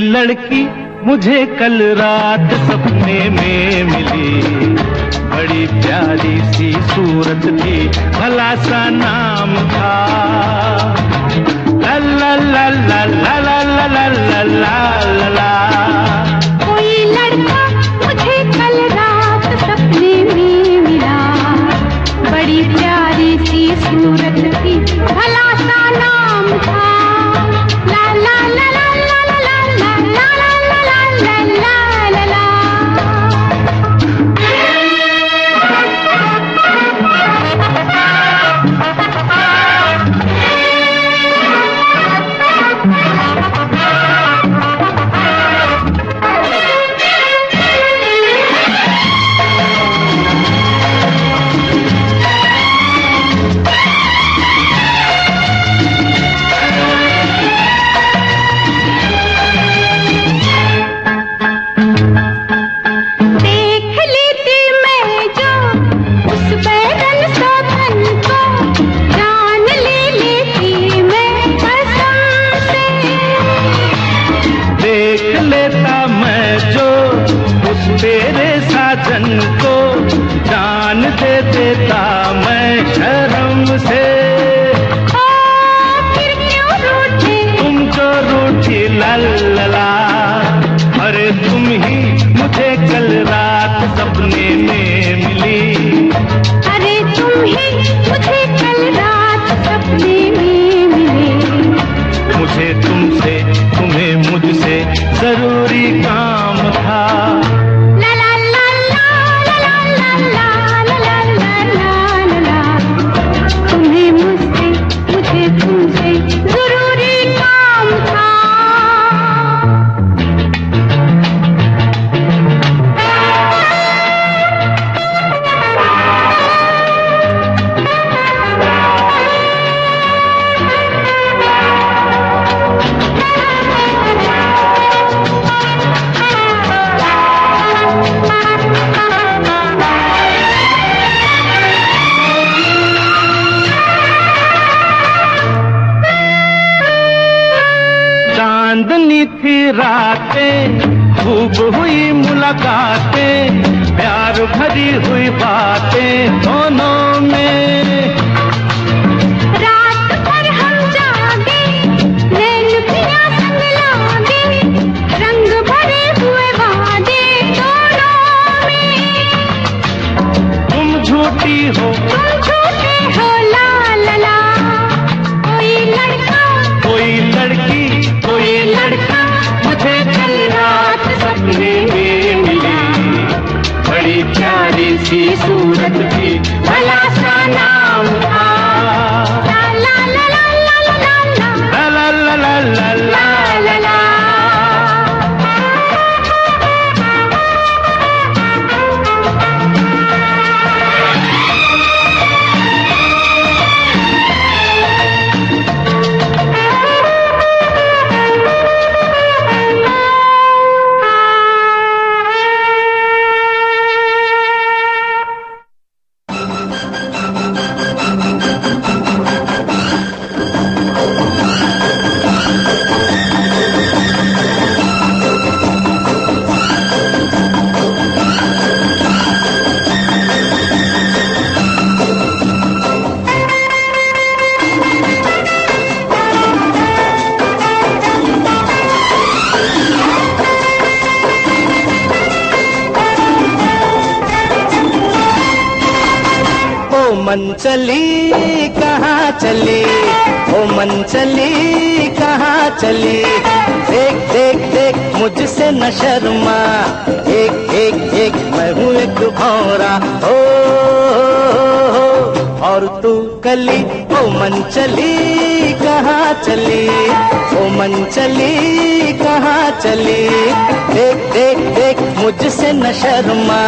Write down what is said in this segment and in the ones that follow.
लड़की मुझे कल रात सपने में मिली, बड़ी प्यारी सी सूरत थी, भला सा नाम था। ला ला ला ला ला ला ला ला ला ला। कोई लड़का मुझे कल रात सपने में मिला, बड़ी प्यारी सी सूरत थी, भला सा नाम था। ला ला ला ला ला ला ला ला ला ला ला ला ला। तेरे साजन को जान दे देता मैं शर्म से। फिर क्यों रूठे तुम जो रूठी लल्ला, अरे तुम ही मुझे कल रात सपने में मिली, अरे तुम ही मुझे कल रात सपने में मिले। मुझे तुमसे तुम्हें मुझसे जरूरी काम था। चांदनी थी रातें, खूब हुई मुलाकातें, प्यार भरी हुई बातें दोनों में। रात भर हम जागे, नैन पिया संग लागे, रंग भरे हुए वादे दोनों में। तुम झूठी हो तुम झूठे हो ला ला ला। कोई लड़का कोई लड़की कोई लड़का मुझे कल रात सपने में मिली, बड़ी प्यारी सी सूरत थी, भला सा नाम था। ला ला ला ला ला ला ला ला ला ला ला ला ला ला। मन चली कहाँ चली, ओ मन चली कहाँ चली, देख देख देख मुझसे न शर्मा, एक एक एक मैं हूँ एक भौरा हो, और तू कली। ओ मन चली कहाँ चली, ओ मन चली कहाँ चली, देख देख देख मुझसे न शर्मा,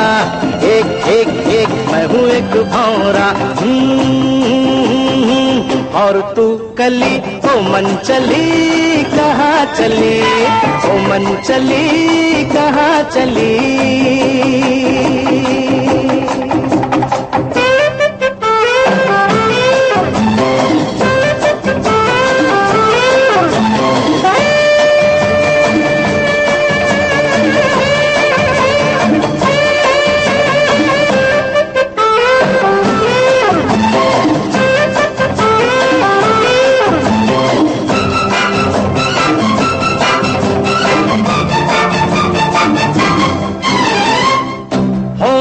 एक एक एक मैं हूँ एक भौरा। और तू कली। ओ मन चली कहाँ चली, ओ मन चली कहाँ चली।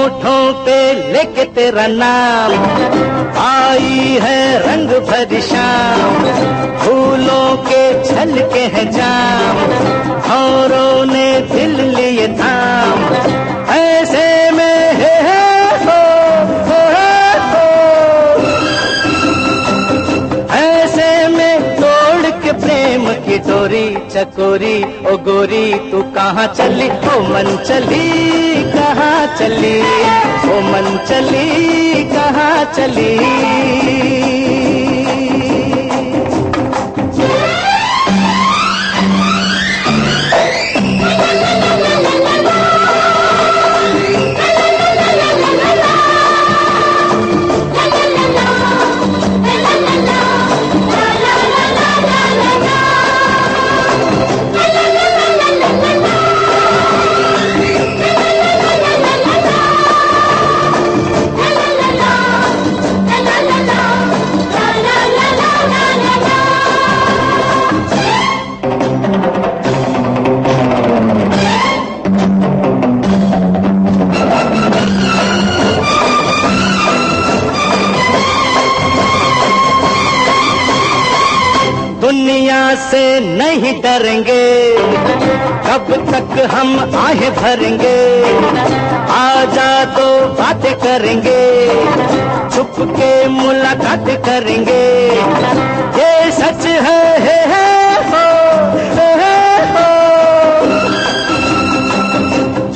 होठों पे लेके तेरा नाम आई है रंग भरी शाम, फूलों के छलके हैं जाम, औरों ने दिल लिए थाम, ऐसे में हो, ऐसे में तोड़ के प्रेम की डोरी चकोरी ओ गोरी तू कहाँ चली ओ मन चली कहाँ चली ओ मन चली कहाँ चली। दुनिया से नहीं डरेंगे कब तक हम आहें भरेंगे, आजा तो बातें करेंगे छुप के मुलाकात करेंगे, ये सच है हो,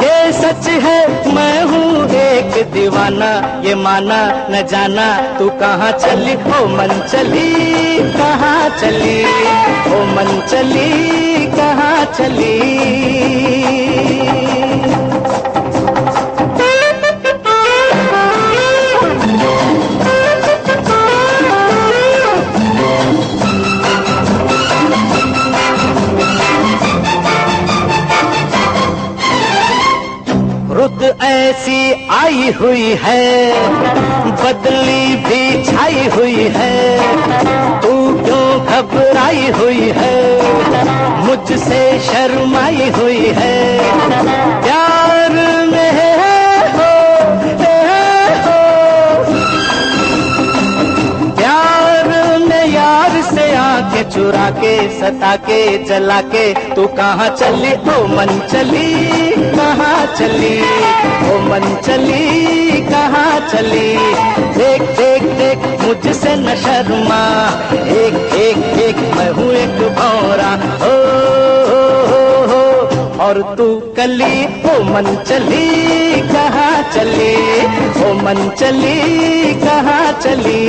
ये सच है मैं हूँ एक दीवाना, ये माना न जाना तू कहाँ चली ओ मन चली कहाँ चली ओ मन चली कहाँ चली। रुत ऐसी आई हुई है बदली भी छाई हुई है, तू क्यों घबराई हुई है मुझसे शर्माई हुई है, प्यार में हो, प्यार में यार से आंखें चुरा के सता के जला के तू कहाँ चली ओ मन चली कहाँ चली ओ मन चली कहाँ चली। देख देख देख मुझसे न शर्मा, एक एक एक मैं हूँ एक भौरा हो, और तू कली ओ मन चली कहाँ चली ओ मन चली कहाँ चली।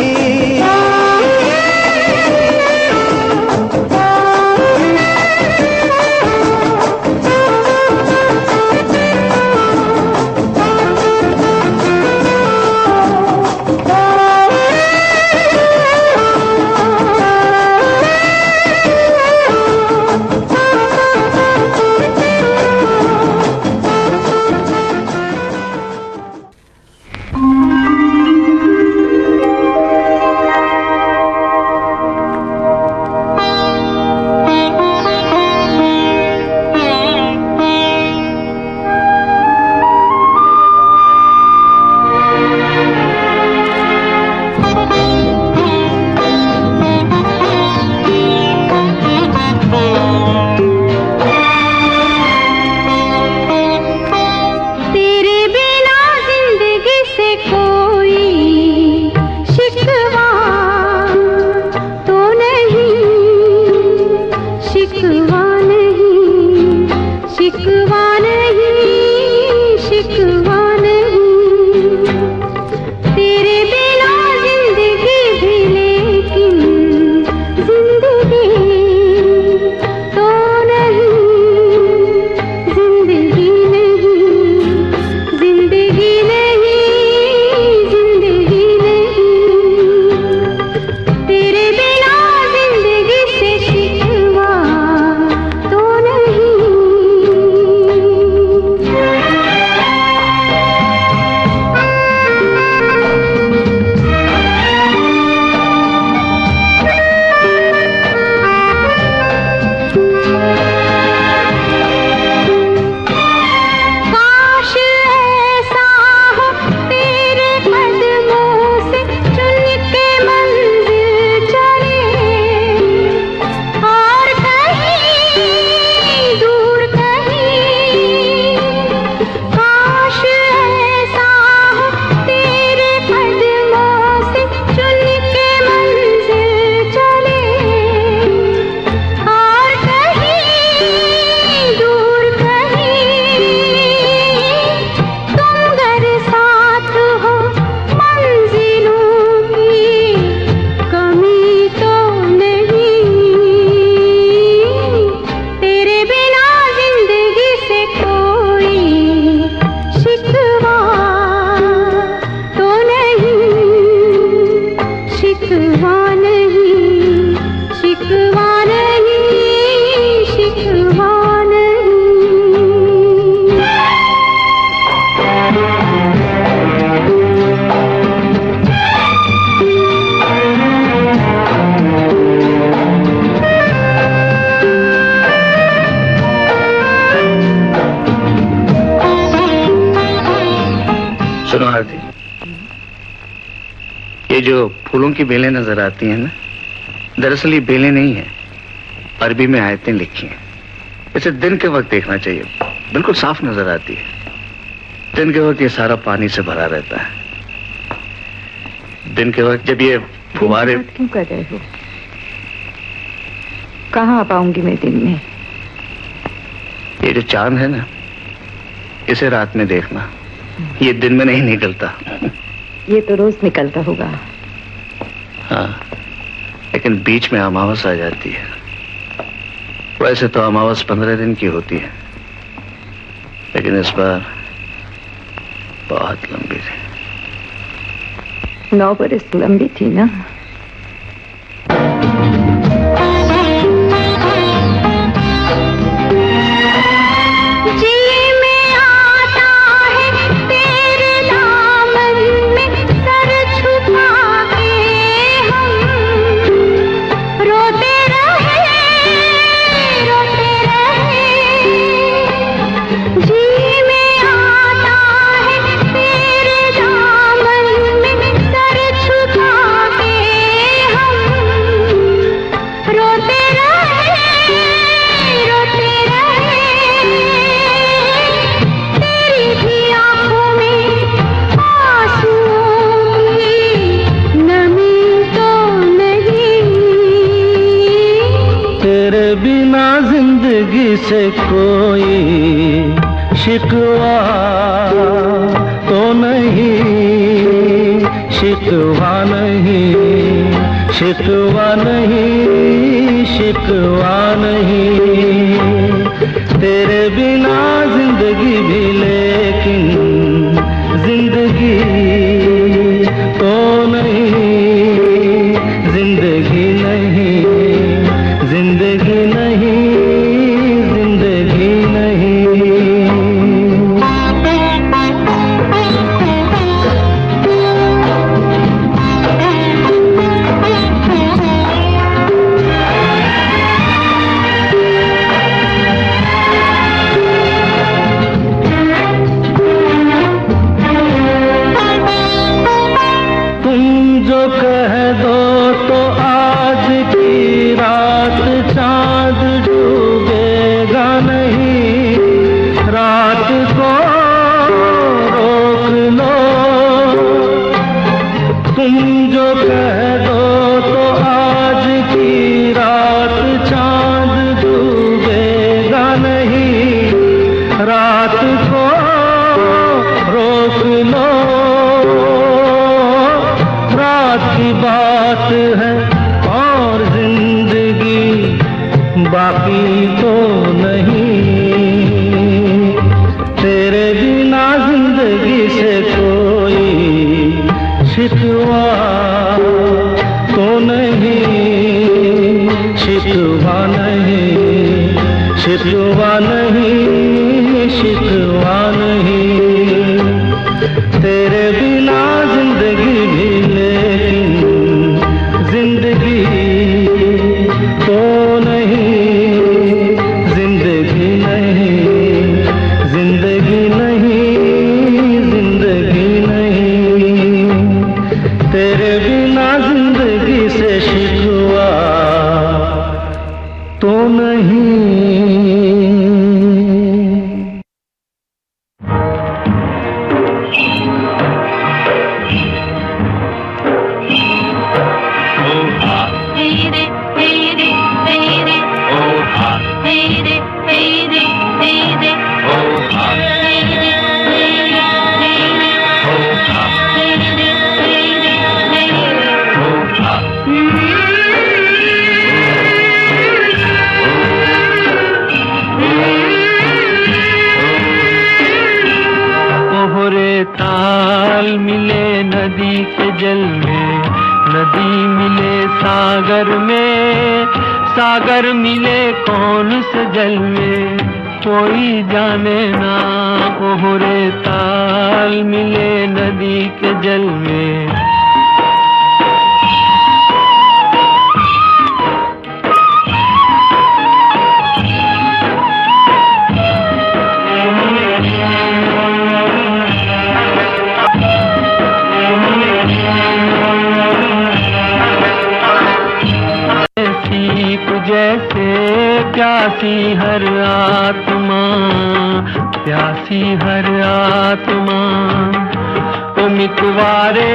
सुनो आरती, ये जो फूलों की बेलें नजर आती हैं ना, दरअसल ये बेलें नहीं है, अरबी में आयतें लिखी हैं। इसे दिन के वक्त देखना चाहिए, बिल्कुल साफ नजर आती है। दिन के वक्त ये सारा पानी से भरा रहता है। दिन के वक्त जब ये फुवारे। क्यों कर रहे हो? कहाँ आ पाऊंगी मैं दिन में? ये जो चांद है ना, इसे रात में देखना, ये दिन में नहीं निकलता। ये तो रोज निकलता होगा। हाँ, लेकिन बीच में अमावस आ जाती है। वैसे तो अमावस 15 दिन की होती है, लेकिन इस बार बहुत लंबी थी। 9 बरस लंबी थी ना। से कोई शिकवा तो नहीं, शिकवा नहीं, शिकवा नहीं, शिकवा नहीं। तेरे बिना जिंदगी भी लेकिन जिंदगी तो नहीं, जिंदगी नहीं, जिंदगी नहीं, जिंदगी नहीं। बाकी तो नहीं, तेरे बिना जिंदगी से कोई शिकवा तो नहीं, शिकवा नहीं, शिकवा नहीं, शिकवा नहीं। तेरे बिना जिंदगी भी लेकिन जिंदगी तो सागर मिले कौन से जल में कोई जाने ना, ओहरे ताल मिले नदी के जल में। प्यासी हर आत्मा ओ मितवारे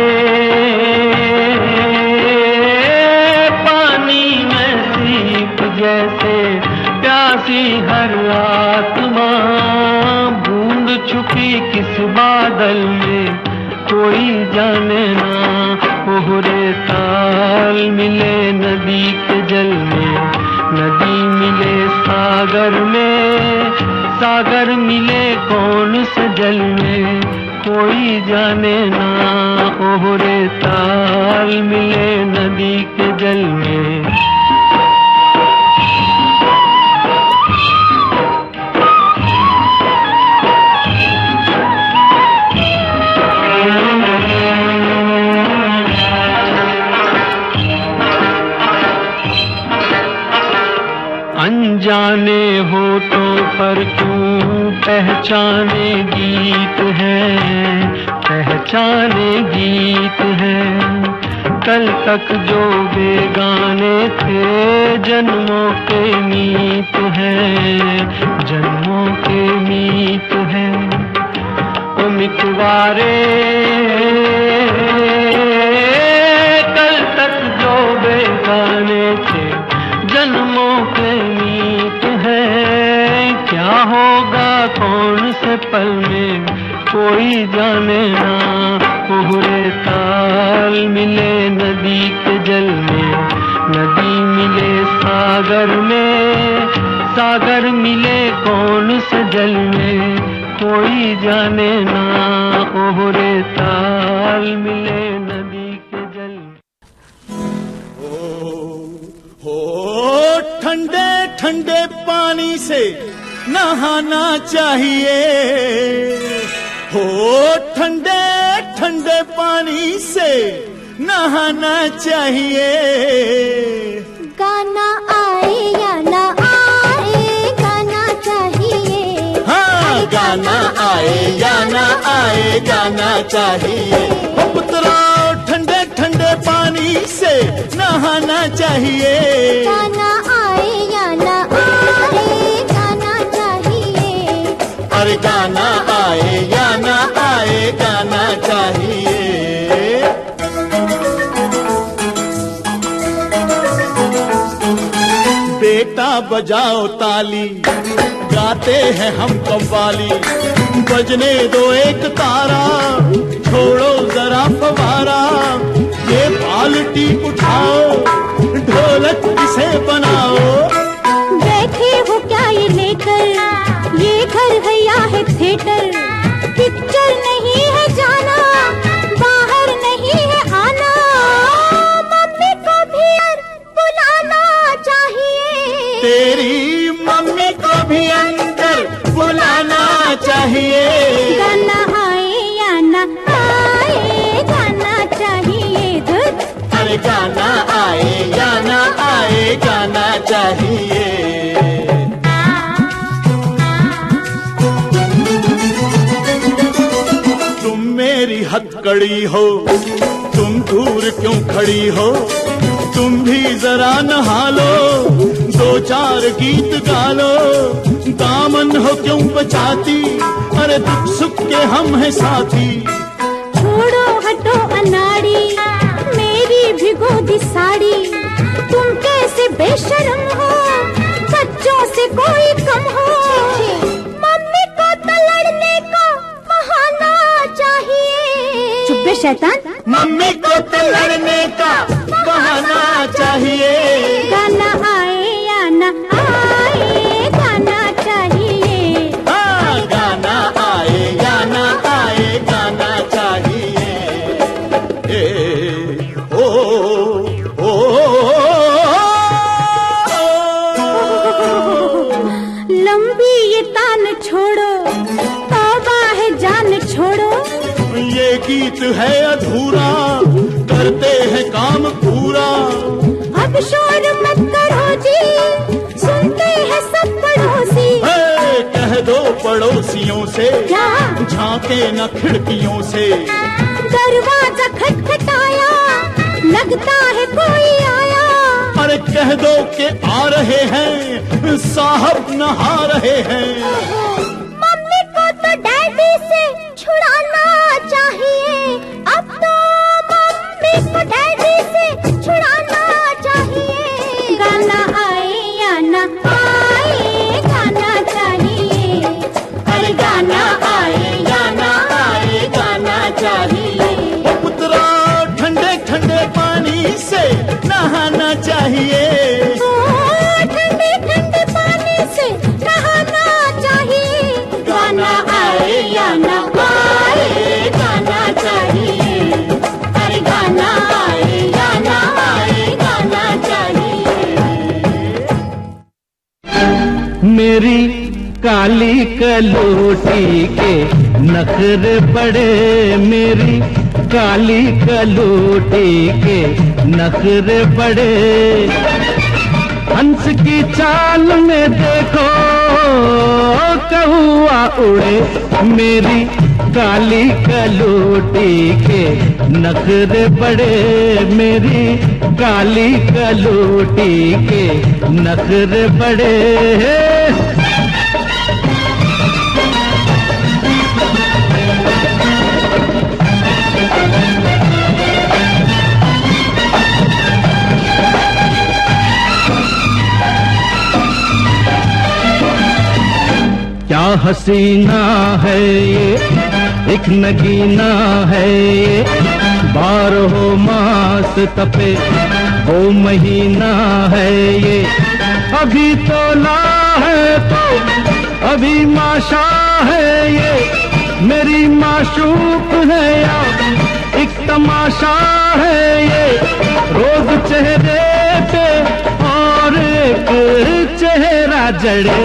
पानी में सीप जैसे प्यासी हर आत्मा बूंद छुपी किस बादल में कोई जाने ना ओहरे ताल मिले नदी के जल में नदी मिले सागर में सागर मिले कौन से जल में कोई जाने ना ओहरे ताल मिले नदी के जल में अनजाने होठों पर क्यों पहचाने गीत हैं पहचाने गीत हैं कल तक जो बेगाने थे जन्मों के मीत हैं जन्मों के मीत हैं ओ मितवारे कल तक जो बेगाने थे जन्मों के मीत है क्या होगा कौन से पल में कोई जाने ना ओहरे ताल मिले नदी के जल में नदी मिले सागर में सागर मिले कौन से जल में कोई जाने ना ओहरे ताल मिले नदी के जल में हो ठंडे ठंडे पानी से नहाना चाहिए हो ठंडे ठंडे पानी से नहाना चाहिए गाना आए या ना आए गाना चाहिए हाँ गाना आए या ना आए गाना चाहिए पुत्रा ठंडे ठंडे पानी से नहाना चाहिए गाना आए या ना आए गाना चाहिए अरे गाना आए या ना आए गाना चाहिए बेटा बजाओ ताली गाते हैं हम कव्वाली बजने दो एक तारा छोड़ो जरा फवारा ये बाल्टी उठाओ ढोलक इसे बनाओ बैठे हो क्या ये लेकर ये घर है या है थिएटर पिक्चर नहीं है जाना बाहर नहीं है आना मम्मी को भी बुलाना चाहिए तेरी मम्मी को भी अंदर बुलाना चाहिए गाना आए या ना आए गाना चाहिए धुत अरे गाना आए या ना आए गाना चाहिए तुम मेरी हथकड़ी हो तुम दूर क्यों खड़ी हो तुम भी जरा नहा लो दो चार गीत गा लो दामन हो क्यों बचाती अरे दुख सुख के हम हैं साथी छोड़ो हटो अनाड़ी मेरी भिगो दी साड़ी तुम कैसे बेशर्म हो बच्चों से कोई कम हो मम्मी को तो लड़ने का बहाना चाहिए चुप बे शैतान मम्मी को तो लड़ने का बहाना चाहिए गाना आए या ना आए गाना चाहिए हाँ गाना आए या ना आए गाना चाहिए लंबी ये तान छोड़ो तौबा है जान छोड़ो ये गीत है अधूरा करते हैं काम पूरा अब शोर मत करो जी सुनते हैं सब पड़ोसी कह दो पड़ोसियों से क्या झांके न खिड़कियों से दरवाजा खटखटाया लगता है कोई आया अरे कह दो कि आ रहे हैं साहब नहा रहे हैं मम्मी को तो चाहिए। ठंडे ठंडे पानी से नहाना चाहिए। गाना आए या ना आए गाना चाहिए। अरे गाना आए या ना आए गाना चाहिए। मेरी काली कलूटी के नखरे बड़े, मेरी काली कलूटी के नखरे बड़े। हंस की चाल में देखो कौआ उड़े, मेरी काली कलूटी के नखरे बड़े, मेरी काली कलूटी के नखरे बड़े। क्या हसीना है ये, एक नगीना है ये, 12 मास तपे वो महीना है ये। अभी तोला है तो अभी माशा है ये, मेरी माशूक है या एक तमाशा है ये। रोज चेहरे पे और एक चेहरा जड़े,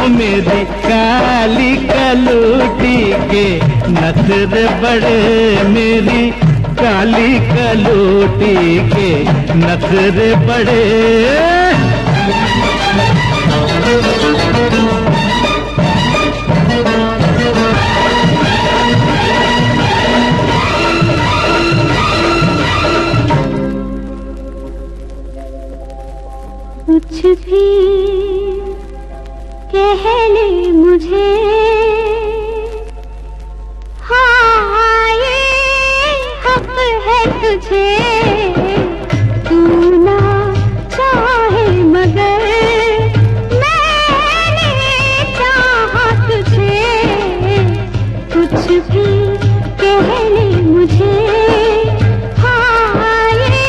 मेरी काली कलूटी के नखरे बड़े, मेरी काली कलूटी के नखरे बड़े। कुछ भी कह ले मुझे, हाँ ये हक है तुझे। तू ना चाहे मगर मैंने चाहा तुझे। कुछ भी कह ले मुझे, हाँ ये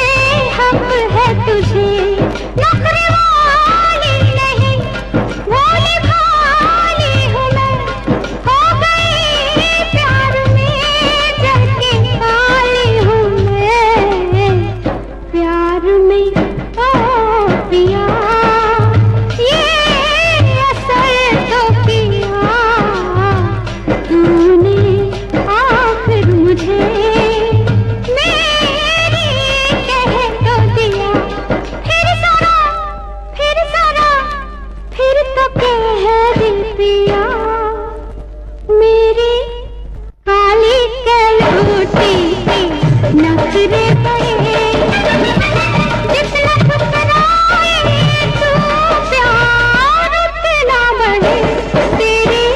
हक है तुझे। नखरे वाली नहीं भोली भाली हूँ मैं, हो गई प्यार में जल के काली हूँ मैं। प्यार में ओ पिया ये असर तो किया तूने आखिर मुझे, मेरी कह तो दिया। फिर तो कह दे पिया, मेरी काली कलूटी के नखरे बड़े। जितना ठुकराए तू प्यार उतना बढ़े, तेरी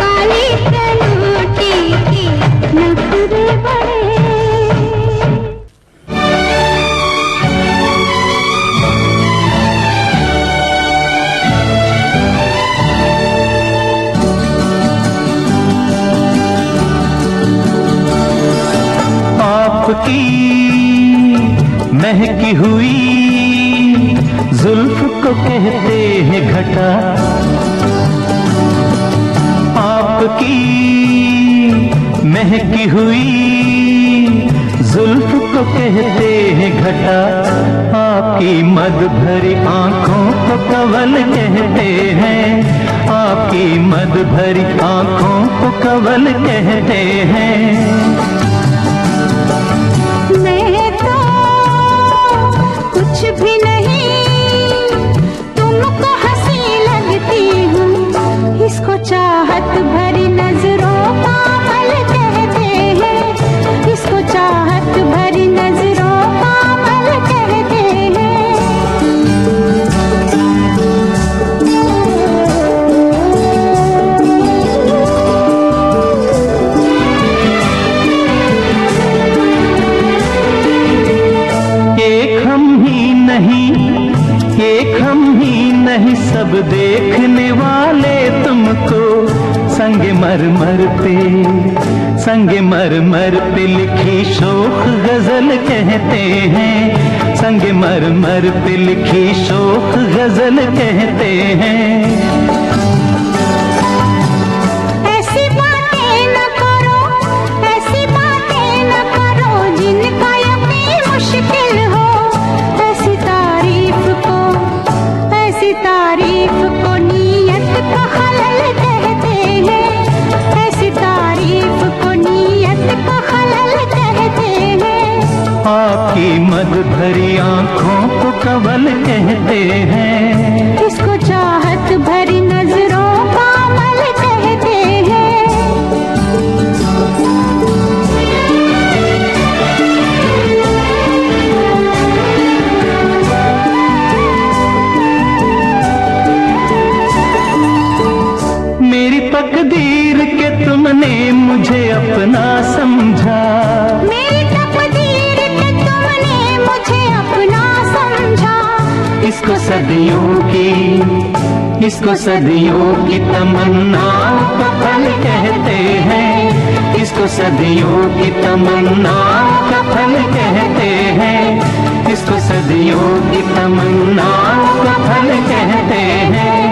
काली कलूटी के नखरे बड़े। आपकी महकी हुई जुल्फ को कहते हैं घटा, आपकी महकी हुई जुल्फ को कहते हैं घटा। आपकी मद भरी आंखों को कवल कहते हैं, आपकी मद भरी आंखों को कवल कहते हैं। मैं तो कुछ भी नहीं तुमको हंसी लगती हूँ, इसको चाहत भरी नजरों का मल कहते हैं। इसको चाहत भरी नजरों का मल कहते हैं। एक हम ही नहीं सब देखने वाले तुमको संगे मर मर पे लिखी शोख गजल कहते हैं। संग मरमर पे लिखी शोक गजल कहते हैं। ऐसी बातें न करो, ऐसी बातें न करो जिनका यकीन मुश्किल हो। ऐसी तारीफ को नीयत का खलल कहते हैं। ऐसी तारीफ को नीयत का खलल कहते हैं। आपकी मद भरी आंखों को कवल कहते हैं। इसको चाहत भरी नजरों का अमल कहते हैं। मेरी तकदीर के तुमने मुझे अपना समझा। मेरी तकदीर के तुमने मुझे अपना समझा। इसको सदियों की तमन्नाओं का फल कहते हैं। इसको सदियों की तमन्नाओं का फल कहते हैं। इसको सदियों की तमन्नाओं का फल कहते हैं।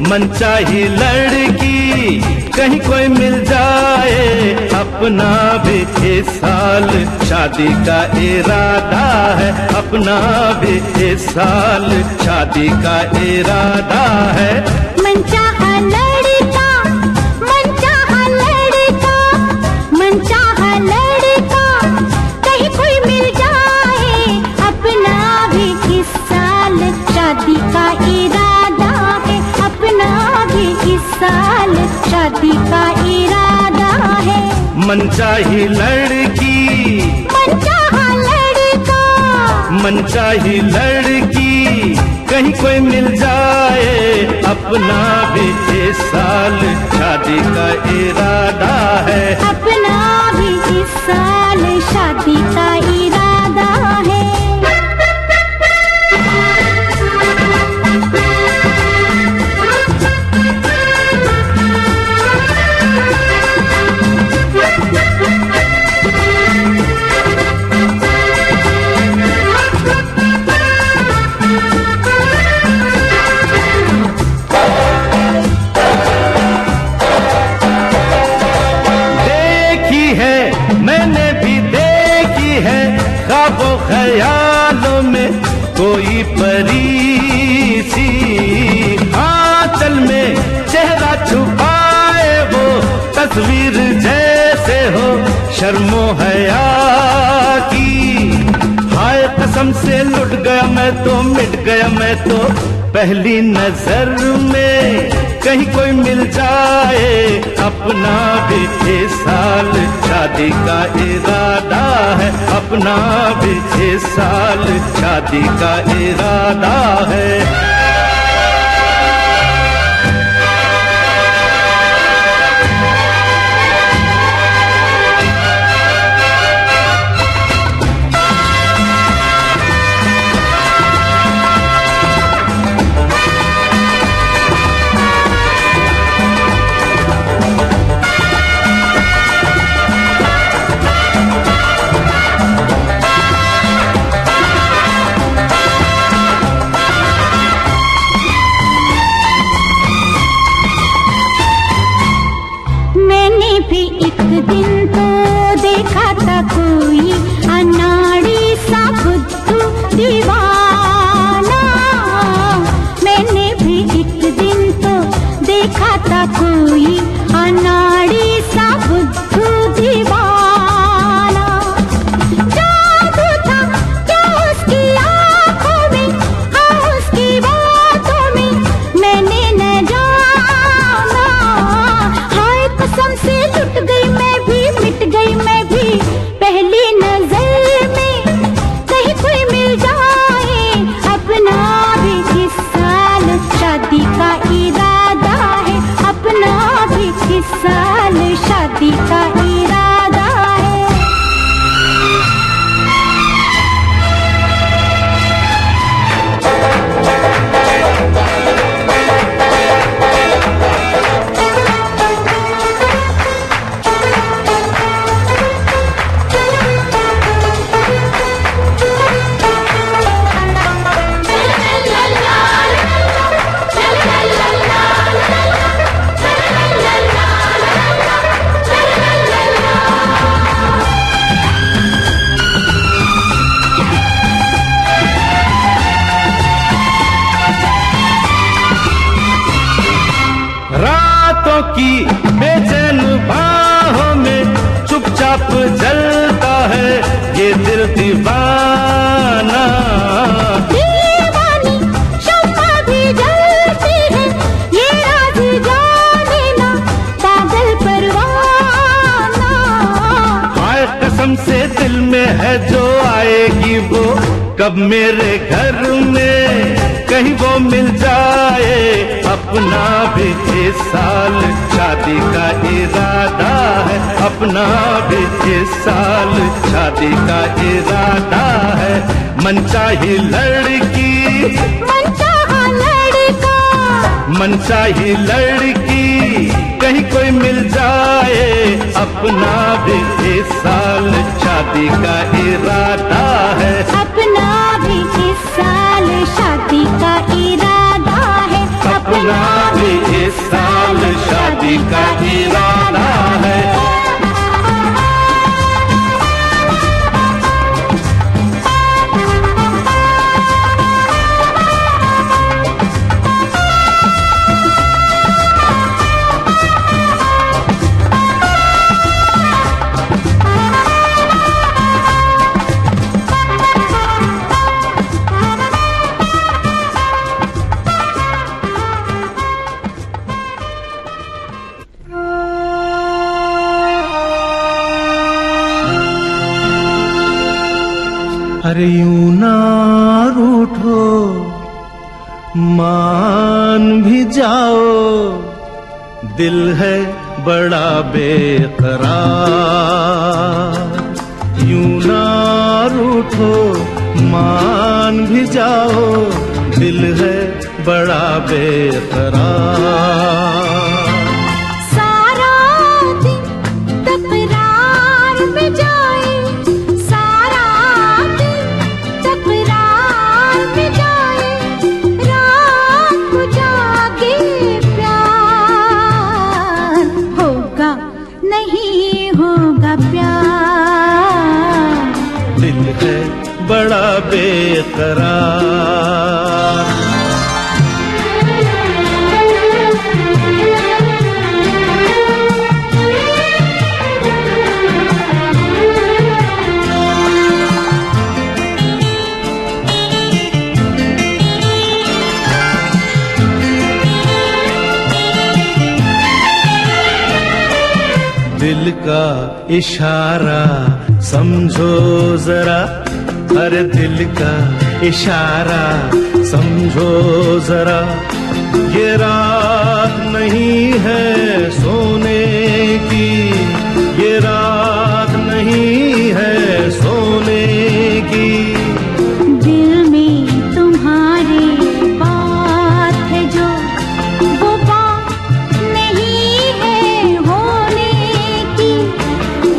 मनचाही लड़की कहीं कोई मिल जाए अपना भी इस साल शादी का इरादा है। अपना भी इस साल शादी का इरादा है। मनचाहा लड़का, मनचाहा लड़का, मनचाहा लड़का कहीं कोई मिल जाए अपना भी इस साल शादी का इरादा है। अपना भी इस साल शादी का इरादा है। मनचाही लड़की, मनचाहा लड़का, मनचाही लड़की कहीं कोई मिल जाए अपना भी इस साल शादी का इरादा है। अपना भी इस साल शादी का इरादा है। ख्यालों में कोई परी सी आंचल में चेहरा छुपाए वो तस्वीर जैसे हो शर्मो हया की। हाय कसम से लुट गया मैं तो, मिट गया मैं तो पहली नजर में। कहीं कोई मिल जाए अपना भी इस साल शादी का इरादा है। अपना भी इस साल शादी का इरादा है। तड़प जलता है ये दिल दीवाना। दीवानी शम्मा भी जलती है, ये राज जाने ना पागल परवाना। हाय कसम से दिल में है जो आएगी वो कब मेरे घर में कहीं वो मिल जाए। अपना भी इस साल शादी का इरादा है, अपना भी इस साल शादी का इरादा है। मनचाही लड़की मनचाहा लड़का, मनचाही लड़की कहीं कोई मिल जाए। अपना भी इस साल शादी का इरादा है, अपना भी इस साल शादी का इरादा है। अपना भी इस साल शादी का इरादा है। अरे यूं ना रूठो, मान भी जाओ, दिल है बड़ा बेकरार। यूं ना रूठो, मान भी जाओ, दिल है बड़ा बेकरार। सारा दिन तकरार में जाए, सारा दिन तकरार में जाए, रात को जागे प्यार होगा नहीं होगा प्यार। दिल है बड़ा बेकरार। दिल का इशारा समझो जरा, हर दिल का इशारा समझो जरा। ये रात नहीं है सोने की, ये रात नहीं है सोने की। दिल में तुम्हारे बात है जो, वो बात नहीं है होने की,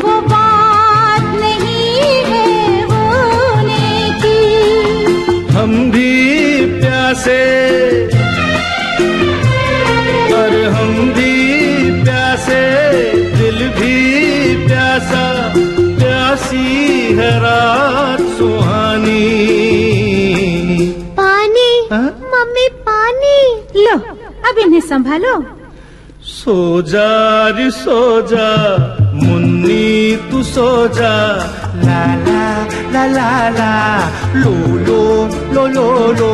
वो बात नहीं है होने की। हम भी प्यासे, पर हम भी प्यासे, दिल भी प्यासा, प्यासी है रात सुहानी। पानी, हाँ? मम्मी पानी लो, अब इन्हें संभालो। सो जा रे सो जा, मुन्नी तू सो जा। ला ला ला ला ला, लो लो लो लो लो।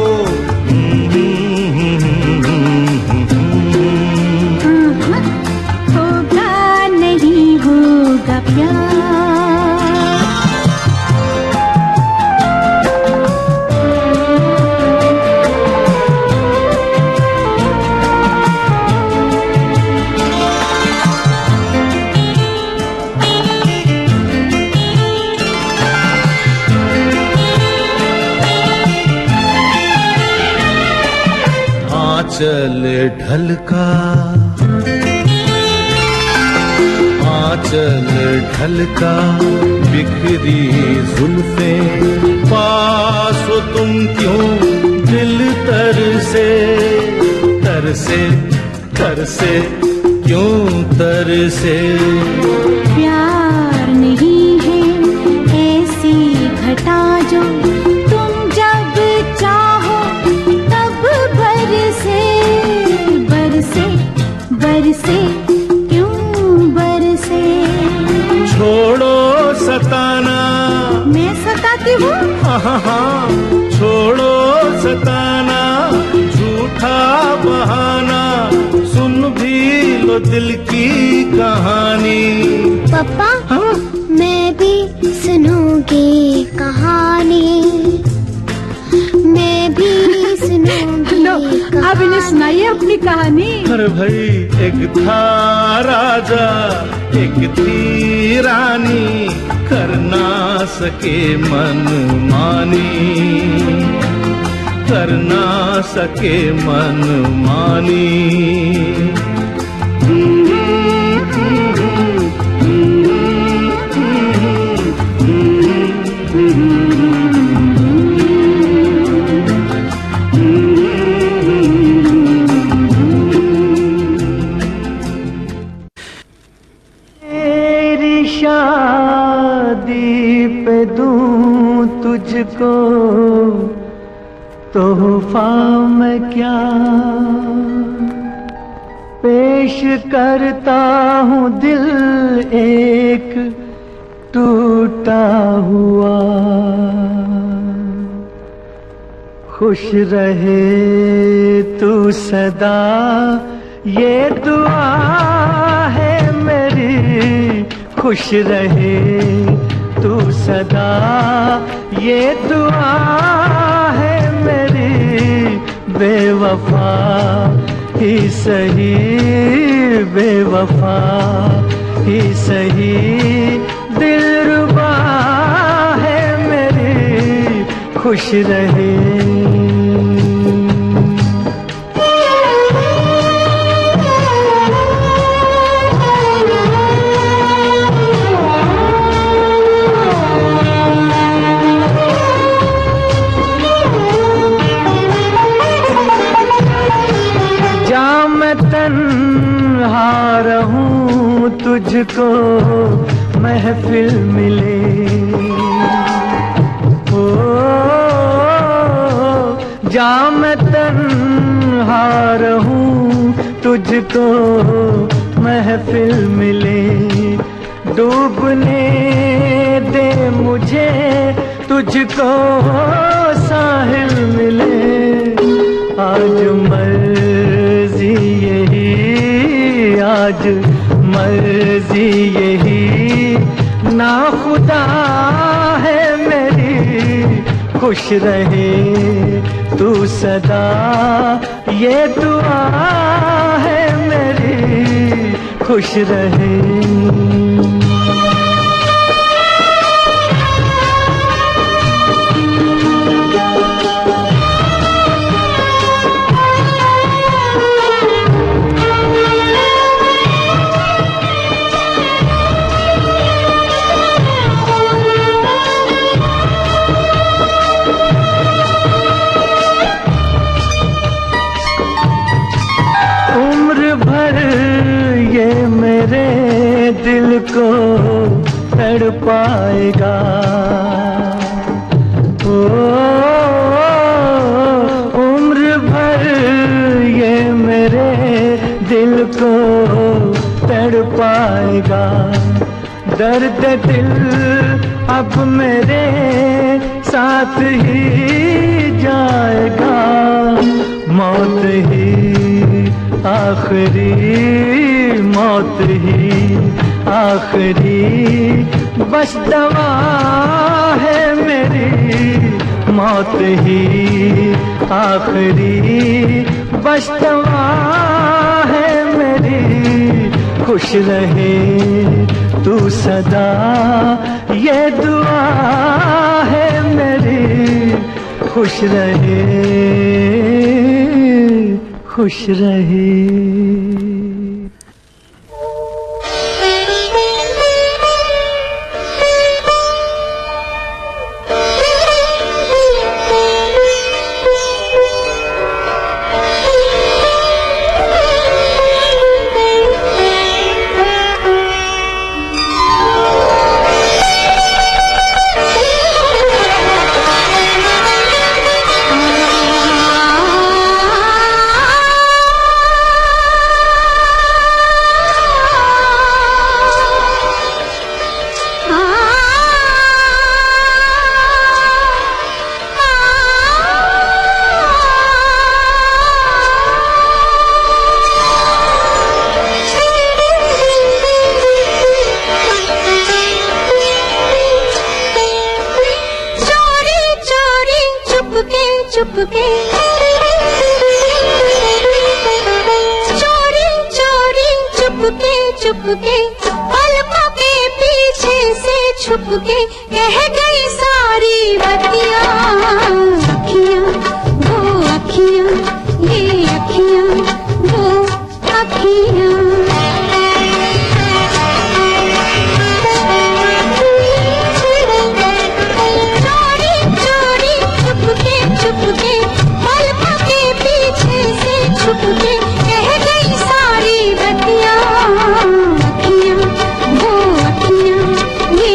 होगा नहीं होगा प्यार। आंचल ढलका, आंचल ढलका, बिखरी जुल्फे, पास हो तुम क्यों दिल तरसे, तरसे तरसे क्यों तरसे। प्यार नहीं है ऐसी घटा जो तुम जब चाहो तब बरसे, बरसे बरसे क्यों बरसे। छोड़ो सताना। मैं सताती हूँ? हाँ, छोड़ो सताना, झूठा बहाना, सुन भी लो दिल की कहानी। पापा, हाँ? मैं भी सुनूंगी कहानी, मैं भी सुनूंगी। लो, आप इन्हें सुनाइए अपनी कहानी। अरे भाई, एक था राजा, एक थी रानी, कर ना सके मन मानी, कर ना सके मन मानी। तुझको तोहफा मैं क्या पेश करता हूँ, दिल एक टूटा हुआ। खुश रहे तू सदा, ये दुआ है मेरी। खुश रहे तू सदा, ये दुआ है मेरी। बेवफा ही सही, बेवफा ही सही, दिलरुबा है मेरी। खुश रहे। रहूं तुझको महफिल मिले, ओ जा मैं तन्हा रहूं तुझको महफिल मिले। डूबने दे मुझे तुझको साहिल मिले। आज मर्जी यही, आज मर्जी यही, ना खुदा है मेरी। खुश रहे तू सदा, ये दुआ है मेरी। खुश रहे। दिल को तड़पाएगा, ओ उम्र भर ये मेरे दिल को तड़पाएगा। दर्द दिल अब मेरे साथ ही जाएगा। मौत ही आखिरी, मौत ही आखिरी बस दवा है मेरी। मौत ही आखिरी बस दवा है मेरी। खुश रहे तू सदा, ये दुआ है मेरी। खुश रहे, खुश रहे। चुपके चोरी चोरी चुपके चुपके पलकों के पीछे से छुपके कह गई सारी बतियां। अखियां वो अखियां ये अखियां वो अखियां। छुपके कह गई सारी बतियां। अखियां वो अखियां ये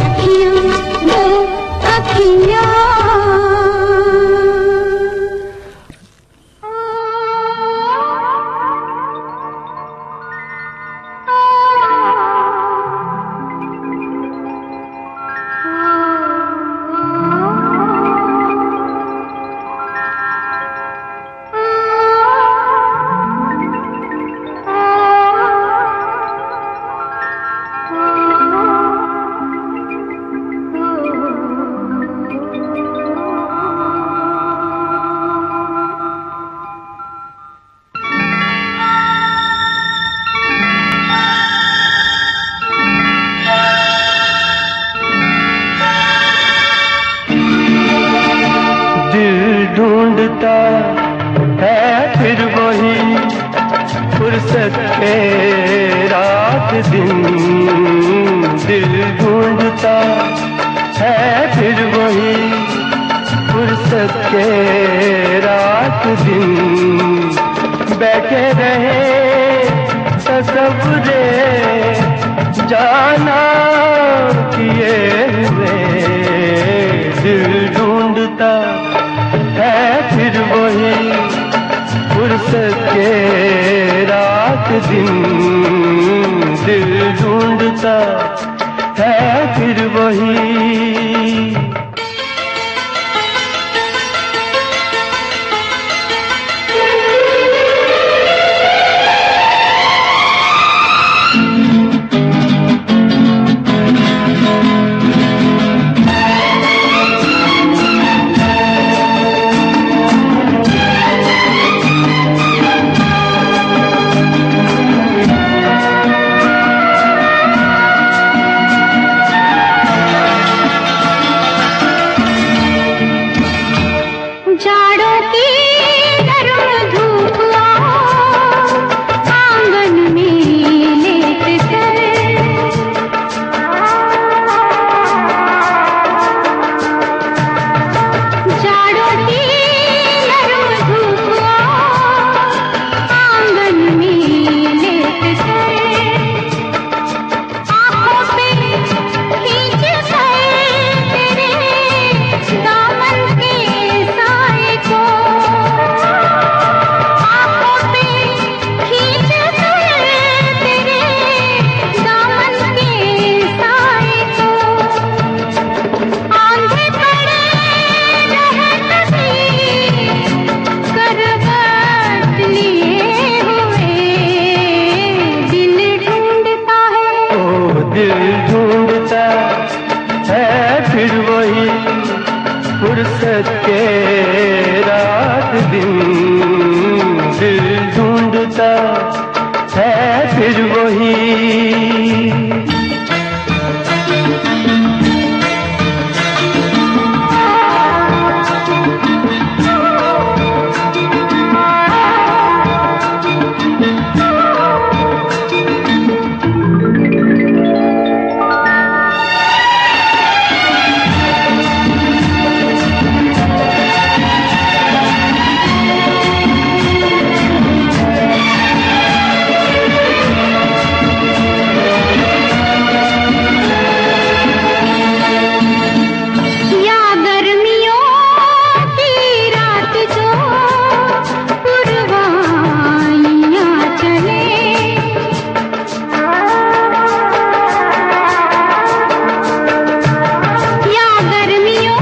अखियां वो अखियां। ढूंढता है फिर वही फुर्सत के रात दिन। दिल ढूंढता है फिर वही फुर्सत के रात दिन। बैठे रहे तसव्वुरे जाना किए हुए। दिल ढूंढता फुर्सत के रात दिन दिल ढूंढता है फिर वही। जाड़ों की गर्म धूप आंगन में लेट कर, जाड़ों की गर्म धूप आंगन में लेट कर, आंखों पे खींच कर तेरे दामन के साए को, आंखों पे खींच कर तेरे दामन के साए को, आंधे पड़े रहत भी करवट लिए हुए दिल ढूंढता है। ओ दिल ढूंढता है फिर वही फुर्सत के रात दिन दिल ढूंढता है फिर वही। या गर्मियों की रात जो पुरवाइयाँ चले, या गर्मियों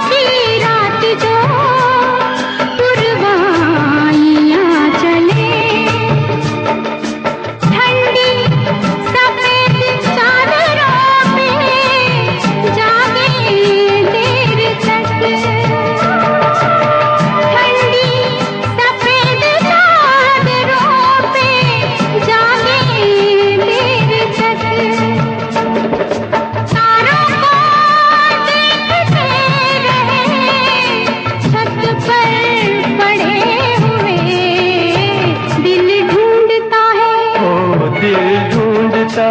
की रात जो पुरवाइयाँ चले, ठंडी सफेद चादरों पे जागे देर तक, ठंडी सफेद चादरों पे जागे देर तक, तारों को देखते रहे छत पर पड़े हुए दिल ढूंढता है। ओ दिल ढूंढता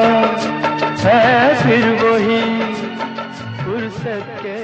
है फिर वही फुर्सत के